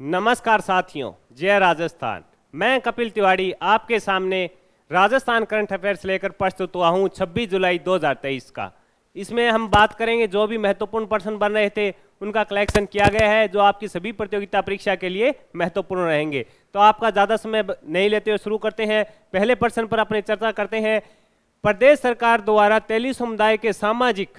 नमस्कार साथियों, जय राजस्थान। मैं कपिल तिवारी आपके सामने राजस्थान करंट अफेयर्स लेकर प्रस्तुत हुआ हूं 26 जुलाई 2023 का। इसमें हम बात करेंगे जो भी महत्वपूर्ण प्रश्न बन रहे थे उनका कलेक्शन किया गया है, जो आपकी सभी प्रतियोगिता परीक्षा के लिए महत्वपूर्ण रहेंगे। तो आपका ज़्यादा समय नहीं लेते हुए शुरू करते हैं। पहले प्रश्न पर अपनी चर्चा करते हैं। प्रदेश सरकार द्वारा तेली समुदाय के सामाजिक,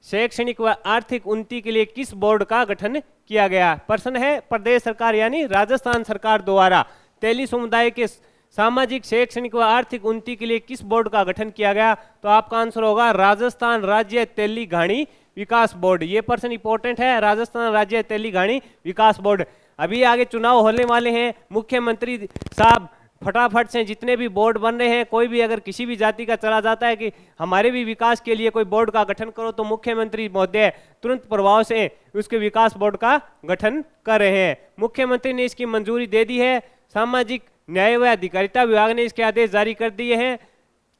शैक्षणिक व आर्थिक उन्नति के लिए किस बोर्ड का गठन किया गया? प्रश्न है प्रदेश सरकार यानी राजस्थान सरकार द्वारा तेली समुदाय के सामाजिक, शैक्षणिक व आर्थिक उन्नति के लिए किस बोर्ड का गठन किया गया? तो आपका आंसर होगा राजस्थान राज्य तेली घाणी विकास बोर्ड। ये प्रश्न इंपॉर्टेंट है, राजस्थान राज्य तेली घाणी विकास बोर्ड। अभी आगे चुनाव होने वाले हैं, मुख्यमंत्री साहब फटाफट से जितने भी बोर्ड बन रहे हैं, कोई भी अगर किसी भी जाति का चला जाता है कि हमारे भी विकास के लिए कोई बोर्ड का गठन करो, तो मुख्यमंत्री महोदय तुरंत प्रभाव से उसके विकास बोर्ड का गठन कर रहे हैं। मुख्यमंत्री ने इसकी मंजूरी दे दी है। सामाजिक न्याय व अधिकारिता विभाग ने इसके आदेश जारी कर दिए हैं।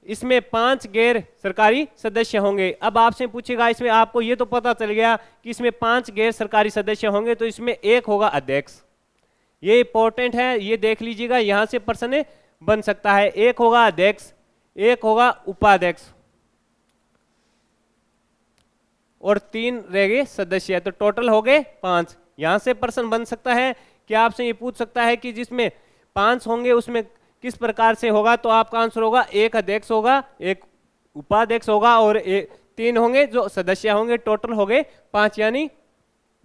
इसमें 5 गैर सरकारी सदस्य होंगे। अब आपसे पूछेगा, इसमें आपको ये तो पता चल गया कि इसमें 5 गैर सरकारी सदस्य होंगे, तो इसमें एक होगा अध्यक्ष। ये इंपॉर्टेंट है, ये देख लीजिएगा, यहां से प्रश्न बन सकता है। एक होगा अध्यक्ष, एक होगा उपाध्यक्ष और 3 रहेंगे सदस्य, तो टोटल हो गए 5। यहां से प्रश्न बन सकता है कि आपसे ये पूछ सकता है कि जिसमें 5 होंगे उसमें किस प्रकार से होगा? तो आपका आंसर होगा एक अध्यक्ष होगा, एक उपाध्यक्ष होगा और 3 होंगे जो सदस्य होंगे। टोटल हो गए 5, यानी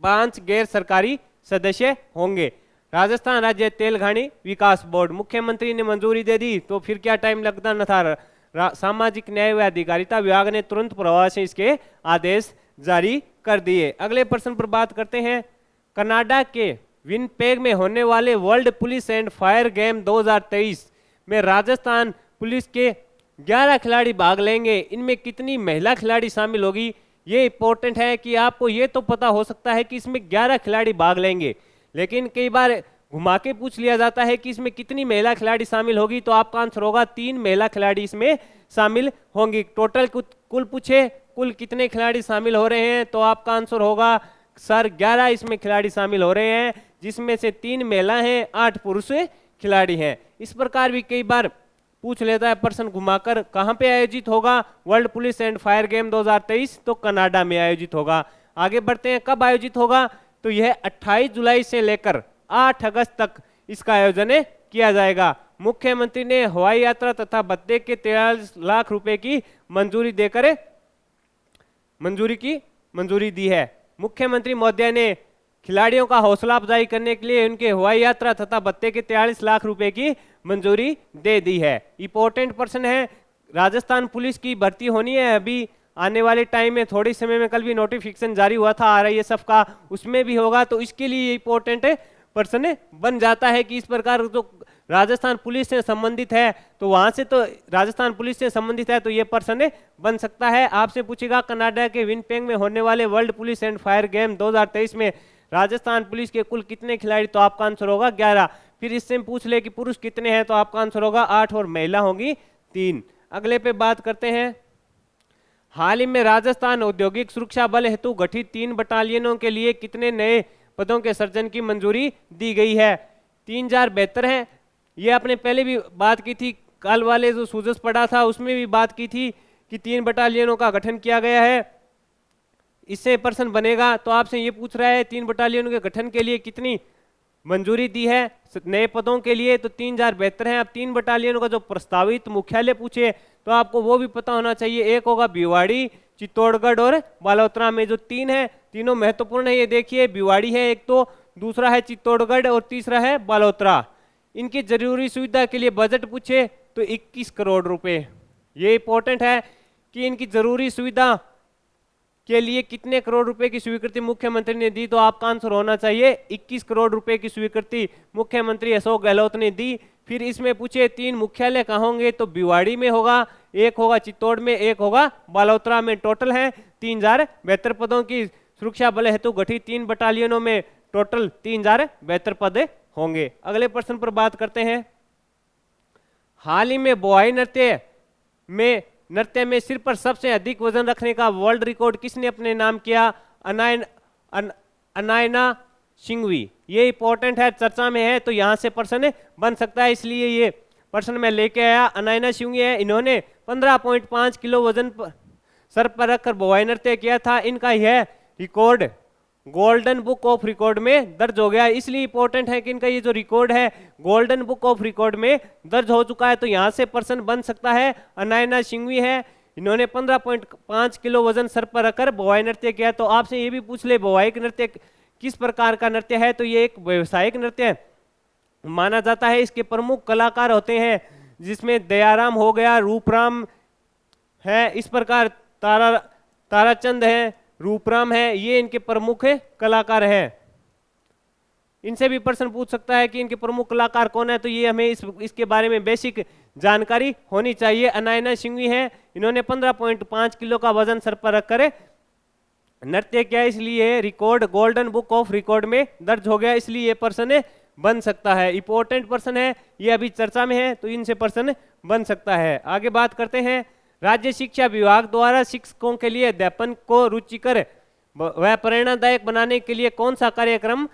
5 गैर सरकारी सदस्य होंगे। राजस्थान राज्य तेल घाणी विकास बोर्ड, मुख्यमंत्री ने मंजूरी दे दी, तो फिर क्या टाइम लगता न था। सामाजिक न्याय व अधिकारिता विभाग ने तुरंत प्रभाव से इसके आदेश जारी कर दिए। अगले प्रश्न पर बात करते हैं। कनाडा के विनपेग में होने वाले world police and fire game 2023 में राजस्थान पुलिस के 11 खिलाड़ी भाग लेंगे। इनमें कितनी महिला खिलाड़ी शामिल होगी? ये इंपॉर्टेंट है कि आपको ये तो पता हो सकता है कि इसमें 11 खिलाड़ी भाग लेंगे, लेकिन कई बार घुमा के पूछ लिया जाता है कि इसमें कितनी महिला खिलाड़ी शामिल होगी। तो आपका आंसर होगा 3 महिला खिलाड़ी इसमें शामिल होंगी। टोटल कुल पूछे कुल कितने खिलाड़ी शामिल हो रहे हैं, तो आपका आंसर होगा सर 11 इसमें खिलाड़ी शामिल हो रहे हैं, जिसमें से 3 महिला हैं, 8 पुरुष खिलाड़ी हैं। इस प्रकार भी कई बार पूछ लेता है प्रश्न घुमाकर। कहाँ पे आयोजित होगा world police and fire game 2023? तो कनाडा में आयोजित होगा। आगे बढ़ते हैं, कब आयोजित होगा? तो यह 28 जुलाई से लेकर 8 अगस्त तक इसका आयोजन किया जाएगा। मुख्यमंत्री ने हवाई यात्रा तथा भत्ते के 43 लाख रुपए की मंजूरी दी है। मुख्यमंत्री महोदय ने खिलाड़ियों का हौसला अफजाई करने के लिए उनके हवाई यात्रा तथा भत्ते के 43 लाख रुपए की मंजूरी दे दी है। इंपॉर्टेंट प्रश्न है, राजस्थान पुलिस की भर्ती होनी है अभी आने वाले टाइम में, थोड़ी समय में। कल भी नोटिफिकेशन जारी हुआ था RISF का, उसमें भी होगा, तो इसके लिए इंपॉर्टेंट प्रश्न बन जाता है कि इस प्रकार जो राजस्थान पुलिस से संबंधित है, तो वहां से तो राजस्थान पुलिस से संबंधित है, तो ये प्रश्न बन सकता है। आपसे पूछेगा कनाडा के विनपेग में होने वाले world police and fire game 2023 में राजस्थान पुलिस के कुल कितने खिलाड़ी? तो आपका आंसर होगा 11। फिर इससे पूछ ले कि पुरुष कितने हैं, तो आपका आंसर होगा 8 और महिला होगी 3। अगले पे बात करते हैं। हाल ही में राजस्थान औद्योगिक सुरक्षा बल हेतु गठित 3 बटालियनों के लिए कितने नए पदों के सृजन की मंजूरी दी गई है? 3072 है। ये आपने पहले भी बात की थी, कल वाले जो सूजस पड़ा था उसमें भी बात की थी कि 3 बटालियनों का गठन किया गया है। इससे प्रश्न बनेगा, तो आपसे ये पूछ रहा है 3 बटालियनों के गठन के लिए कितनी मंजूरी दी है नए पदों के लिए? तो 3072 है। अब 3 बटालियनों का जो प्रस्तावित मुख्यालय पूछे तो आपको वो भी पता होना चाहिए। एक होगा भिवाड़ी, चित्तौड़गढ़ और बालोतरा में। जो 3 है तीनों महत्वपूर्ण है। ये देखिए, भिवाड़ी है एक, तो दूसरा है चित्तौड़गढ़ और तीसरा है बालोतरा। इनकी जरूरी सुविधा के लिए बजट पूछे तो 21 करोड़ रुपए। ये इंपॉर्टेंट है कि इनकी जरूरी सुविधा के लिए कितने करोड़ रुपए की स्वीकृति मुख्यमंत्री ने दी? तो आपका आंसर होना चाहिए 21 करोड़ रुपए की स्वीकृति मुख्यमंत्री अशोक गहलोत ने दी। फिर इसमें पूछे 3 मुख्यालय कहाँ होंगे? तो भिवाड़ी में होगा, एक होगा चित्तौड़ में, एक होगा बालोतरा में। टोटल है 3072 पदों की सुरक्षा बल हेतु गठित 3 बटालियनों में टोटल 3072 पद होंगे। अगले प्रश्न पर बात करते हैं। हाल ही में बोआई नृत्य में सिर पर सबसे अधिक वजन रखने का वर्ल्ड रिकॉर्ड किसने अपने नाम किया? अनायना सिंघवी, ये इंपॉर्टेंट है, चर्चा में है, तो यहाँ से प्रश्न बन सकता है, इसलिए ये प्रश्न मैं लेके आया। अनायना सिंघवी है, इन्होंने 15.5 किलो वजन सर पर रखकर भवाई नृत्य किया था। इनका यह record golden book of record में दर्ज हो गया, इसलिए इंपॉर्टेंट है कि इनका ये जो रिकॉर्ड है गोल्डन बुक ऑफ रिकॉर्ड में दर्ज हो चुका है, तो यहाँ से प्रश्न बन सकता है। अनायना सिंघवी है, इन्होंने 15.5 किलो वजन सर पर रखकर भवाई नृत्य किया। तो आपसे ये भी पूछ ले भवाई नृत्य किस प्रकार का नृत्य है, तो ये एक व्यवसायिक नृत्य माना जाता है। इसके प्रमुख कलाकार होते हैं जिसमें दयाराम हो गया, रूपराम है, इस प्रकार ताराचंद है, रूपराम है, ये इनके प्रमुख कलाकार हैं। इनसे भी प्रश्न पूछ सकता है कि इनके प्रमुख कलाकार कौन है, तो ये हमें इसके बारे में बेसिक जानकारी होनी चाहिए। अनायना सिंघवी है, इन्होंने 15.5 किलो का वजन सर पर रखकर नृत्य किया, इसलिए record golden book of record में दर्ज हो गया, इसलिए ये प्रश्न बन सकता है। इंपॉर्टेंट प्रश्न है, ये अभी चर्चा में है, तो इनसे प्रश्न बन सकता है। आगे बात करते हैं, राज्य शिक्षा विभाग द्वारा शिक्षकों के लिए अध्यापन को रुचिकर व प्रेरणादायक बनाने के लिए कौन सा कार्यक्रम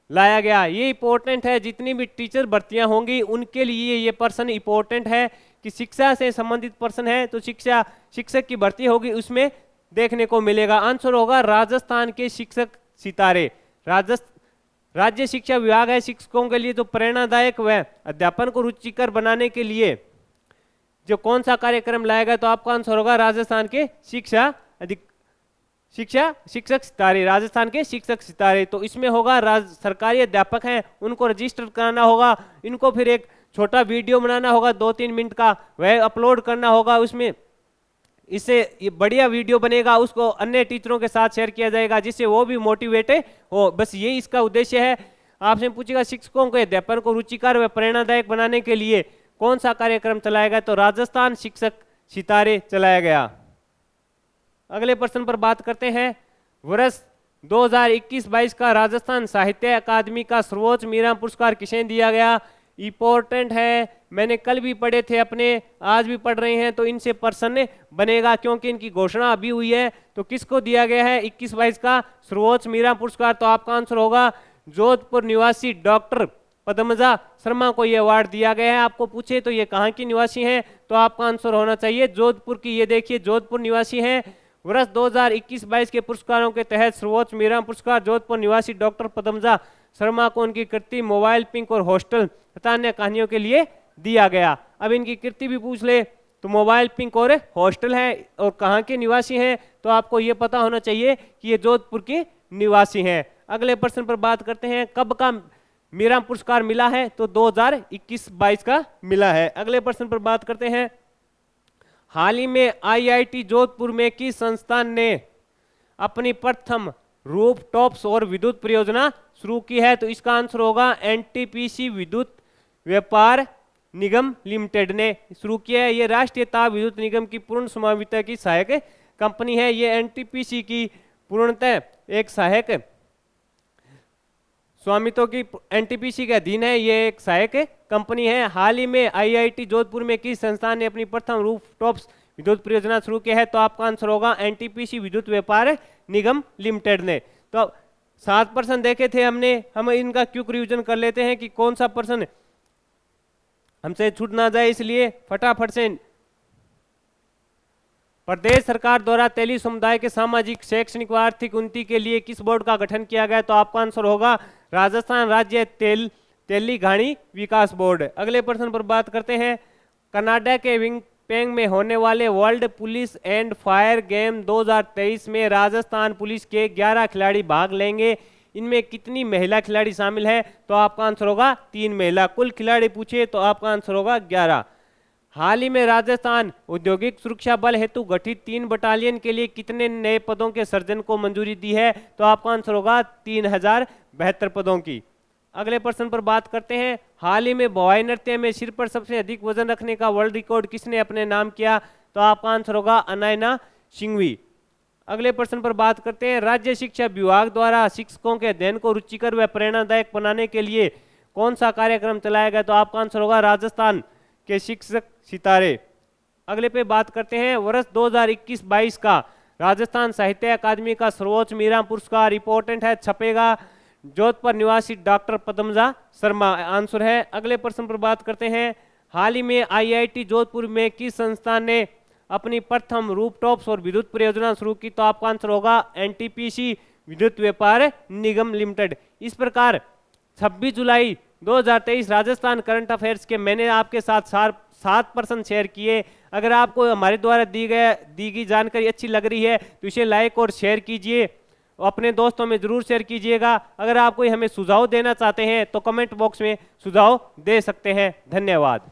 लाया गया। ये इंपॉर्टेंट है, जितनी भी टीचर भर्तियां होंगी उनके लिए ये प्रश्न इंपॉर्टेंट है कि शिक्षा से संबंधित प्रश्न है, तो शिक्षक की भर्ती होगी उसमें देखने को मिलेगा। आंसर होगा राजस्थान के शिक्षक सितारे। राज्य शिक्षा विभाग है, शिक्षकों के लिए जो प्रेरणादायक व अध्यापन को रुचिकर बनाने के लिए जो कौन सा कार्यक्रम लाएगा, तो आपका आंसर होगा राजस्थान के शिक्षक सितारे, राजस्थान के शिक्षक सितारे। तो इसमें होगा सरकारी अध्यापक हैं उनको रजिस्टर कराना होगा, इनको फिर एक छोटा वीडियो बनाना होगा 2-3 मिनट का, वह अपलोड करना होगा, उसमें इससे ये बढ़िया वीडियो बनेगा, उसको अन्य टीचरों के साथ शेयर किया जाएगा जिससे वो भी मोटिवेट हो। बस ये इसका उद्देश्य है। आपसे पूछेगा शिक्षकों के अध्यापन को रुचिकर व प्रेरणादायक बनाने के लिए कौन सा कार्यक्रम चलाया गया, तो राजस्थान शिक्षक सितारे चलाया गया। अगले प्रश्न पर बात करते हैं, वर्ष 2021-22 का राजस्थान साहित्य अकादमी का सर्वोच्च मीरा पुरस्कार किसे दिया गया। इंपॉर्टेंट है, मैंने कल भी पढ़े थे अपने, आज भी पढ़ रहे हैं, तो इनसे प्रश्न बनेगा क्योंकि इनकी घोषणा अभी हुई है। तो किसको दिया गया है 21-22 का सर्वोच्च मीरा पुरस्कार, तो आपका आंसर होगा जोधपुर निवासी डॉक्टर पद्मजा शर्मा को यह अवार्ड दिया गया है। आपको पूछे तो ये कहाँ की निवासी हैं, तो आपका आंसर होना चाहिए जोधपुर की। ये देखिए जोधपुर निवासी हैं। वर्ष 2021-22 के पुरस्कारों के तहत सर्वोच्च मीरा पुरस्कार जोधपुर निवासी डॉक्टर पद्मजा शर्मा को उनकी कृति मोबाइल पिंक और हॉस्टल तथा अन्य कहानियों के लिए दिया गया। अब इनकी कृति भी पूछ ले तो मोबाइल पिंक और हॉस्टल है और कहाँ के निवासी हैं, तो आपको ये पता होना चाहिए कि ये जोधपुर के निवासी हैं। अगले प्रश्न पर बात करते हैं, कब का मीरा पुरस्कार मिला है, तो 2021-22 का मिला है। अगले प्रश्न पर बात करते हैं, हाल ही में IIT जोधपुर में किस संस्थान ने अपनी प्रथम रूफटॉप्स और विद्युत परियोजना शुरू की है, तो इसका आंसर होगा NTPC विद्युत व्यापार निगम लिमिटेड ने शुरू किया है। ये राष्ट्रीय ताप विद्युत निगम की पूर्ण स्वामित्व की सहायक कंपनी है। ये NTPC की पूर्णतः एक सहायक स्वामित्व की NTPC के अधीन है, ये एक सहायक कंपनी है। हाल ही में IIT जोधपुर में किस संस्थान ने अपनी प्रथम रूफटॉप्स विद्युत परियोजना शुरू की है, तो आपका आंसर होगा NTPC विद्युत व्यापार निगम लिमिटेड ने। तो 7 प्रश्न देखे थे हमने, हम इनका क्विक रिवीजन कर लेते हैं कि कौन सा प्रश्न हमसे छूट ना जाए, इसलिए फटाफट से। प्रदेश सरकार द्वारा तेली समुदाय के सामाजिक शैक्षणिक व आर्थिक उन्नति के लिए किस बोर्ड का गठन किया गया, तो आपका आंसर होगा राजस्थान राज्य तेली घाणी विकास बोर्ड। अगले प्रश्न पर बात करते हैं, कनाडा के विनिपेग में होने वाले world police and fire game 2023 में राजस्थान पुलिस के 11 खिलाड़ी भाग लेंगे, इनमें कितनी महिला खिलाड़ी शामिल है, तो आपका आंसर होगा 3 महिला। कुल खिलाड़ी पूछे तो आपका आंसर होगा 11। हाल ही में राजस्थान औद्योगिक सुरक्षा बल हेतु गठित 3 बटालियन के लिए कितने नए पदों के सृजन को मंजूरी दी है, तो आपका आंसर होगा 3072 पदों की। अगले प्रश्न पर बात करते हैं, हाल ही में भवाई नृत्य में सिर पर सबसे अधिक वजन रखने का वर्ल्ड रिकॉर्ड किसने अपने नाम किया, तो आपका आंसर होगा अनायना सिंघवी। अगले प्रश्न पर बात करते हैं, राज्य शिक्षा विभाग द्वारा शिक्षकों के अध्ययन को रुचिकर व प्रेरणादायक बनाने के लिए कौन सा कार्यक्रम चलाया गया, तो आपका आंसर होगा राजस्थान के शिक्षक सितारे। अगले पे बात करते हैं, वर्ष 2021-22 का राजस्थान साहित्य अकादमी का सर्वोच्च मीरा पुरस्कार इंपॉर्टेंट है, छपेगा जोधपुर निवासी डॉक्टर पद्मजा शर्मा आंसर है। अगले प्रश्न पर बात करते हैं। हाल ही में आईआईटी जोधपुर में किस संस्थान ने अपनी प्रथम रूफटॉप्स और विद्युत परियोजना शुरू की? तो आपका आंसर होगा एनटीपीसी विद्युत व्यापार निगम लिमिटेड। इस प्रकार 26 जुलाई 2023 राजस्थान करंट अफेयर्स के मैंने आपके साथ 7 प्रश्न शेयर किए। अगर आपको हमारे द्वारा दी गई जानकारी अच्छी लग रही है तो इसे लाइक और शेयर कीजिए, अपने दोस्तों में जरूर शेयर कीजिएगा। अगर आप कोई हमें सुझाव देना चाहते हैं तो कमेंट बॉक्स में सुझाव दे सकते हैं। धन्यवाद।